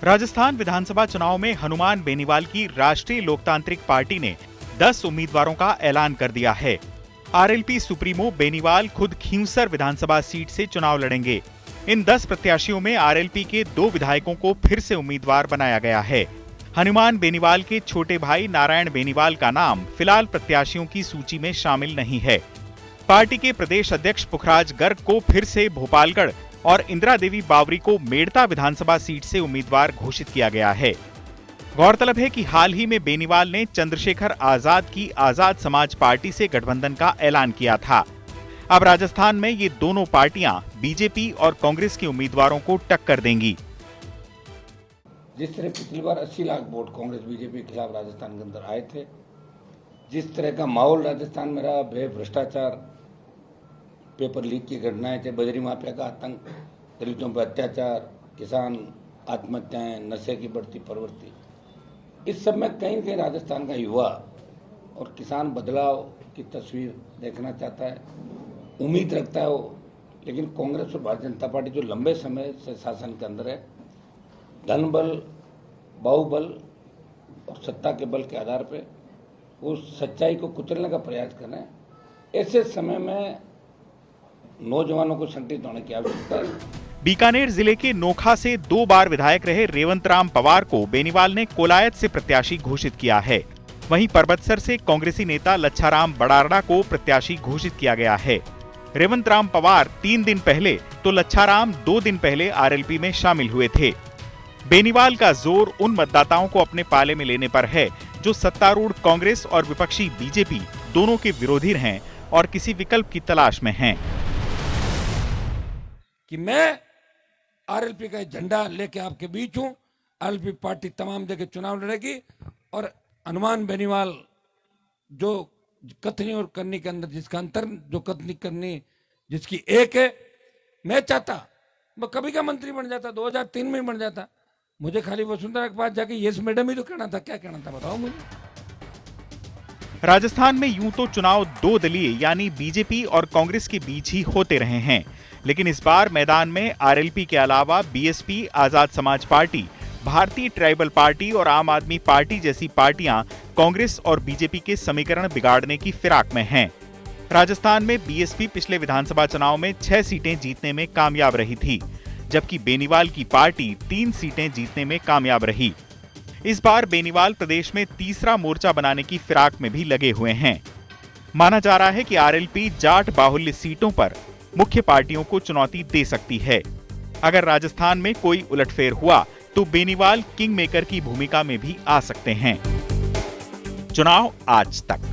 राजस्थान विधानसभा चुनाव में हनुमान बेनीवाल की राष्ट्रीय लोकतांत्रिक पार्टी ने 10 उम्मीदवारों का ऐलान कर दिया है। आरएलपी सुप्रीमो बेनीवाल खुद खींवसर विधानसभा सीट से चुनाव लड़ेंगे। इन 10 प्रत्याशियों में आरएलपी के 2 विधायकों को फिर से उम्मीदवार बनाया गया है। हनुमान बेनीवाल के छोटे भाई नारायण बेनीवाल का नाम फिलहाल प्रत्याशियों की सूची में शामिल नहीं है। पार्टी के प्रदेश अध्यक्ष पुखराज गर्ग को फिर से भोपालगढ़ और इंदिरा देवी बावरी को मेड़ता विधानसभा सीट से उम्मीदवार घोषित किया गया है। गौरतलब है कि हाल ही में बेनीवाल ने चंद्रशेखर आजाद की आजाद समाज पार्टी से गठबंधन का ऐलान किया था। अब राजस्थान में ये दोनों पार्टियां बीजेपी और कांग्रेस के उम्मीदवारों को टक्कर देंगी। जिस तरह पिछली बार 80 लाख वोट कांग्रेस बीजेपी के खिलाफ राजस्थान के अंदर आए थे, जिस तरह का माहौल राजस्थान में रहा, भ्रष्टाचार, पेपर लीक की घटनाएं थे, बजरी माफिया का आतंक, दलितों पर अत्याचार, किसान आत्महत्याएं, नशे की बढ़ती प्रवृत्ति, इस सब में कहीं कहीं राजस्थान का युवा और किसान बदलाव की तस्वीर देखना चाहता है, उम्मीद रखता है वो। लेकिन कांग्रेस और भारतीय जनता पार्टी जो लंबे समय से शासन के अंदर है, धन बल, बाहुबल और सत्ता के बल के आधार पे वो सच्चाई को कुचलने का प्रयास कर रहे हैं। ऐसे समय में नौजवानों को संगठित होने की आवश्यकता है। बीकानेर जिले के नोखा से 2 बार विधायक रहे रेवंत राम पवार को बेनीवाल ने कोलायत से प्रत्याशी घोषित किया है। वहीं परबतसर से कांग्रेसी नेता लच्छाराम बड़ारड़ा को प्रत्याशी घोषित किया गया है। रेवंत राम पवार 3 दिन पहले तो लच्छाराम 2 दिन पहले आरएलपी में शामिल हुए थे। बेनीवाल का जोर उन मतदाताओं को अपने पाले में लेने पर है जो सत्तारूढ़ कांग्रेस और विपक्षी बीजेपी दोनों के विरोधी हैं और किसी विकल्प की तलाश में हैं। कि मैं आरएलपी का झंडा लेके आपके बीच हूं। आरएलपी पार्टी तमाम जगह चुनाव लड़ेगी और हनुमान बेनीवाल जो कथनी और करनी के अंदर जिसका अंतर, जो कथनी करनी जिसकी एक है, मैं चाहता मैं कभी का मंत्री बन जाता, 2003 में बन जाता। मुझे खाली वसुंधरा के पास जाके यस मैडम ही तो कहना था। क्या कहना था बताओ मुझे। राजस्थान में यूं तो चुनाव 2 दलीय यानी बीजेपी और कांग्रेस के बीच ही होते रहे हैं, लेकिन इस बार मैदान में आरएलपी के अलावा बीएसपी, आजाद समाज पार्टी, भारतीय ट्राइबल पार्टी और आम आदमी पार्टी जैसी पार्टियां कांग्रेस और बीजेपी के समीकरण बिगाड़ने की फिराक में हैं। राजस्थान में बीएसपी पिछले विधानसभा चुनाव में 6 सीटें जीतने में कामयाब रही थी, जबकि बेनीवाल की पार्टी 3 सीटें जीतने में कामयाब रही। इस बार बेनीवाल प्रदेश में तीसरा मोर्चा बनाने की फिराक में भी लगे हुए हैं। माना जा रहा है कि आरएलपी जाट बाहुल्य सीटों पर मुख्य पार्टियों को चुनौती दे सकती है। अगर राजस्थान में कोई उलटफेर हुआ तो बेनीवाल किंग मेकर की भूमिका में भी आ सकते हैं। चुनाव आज तक।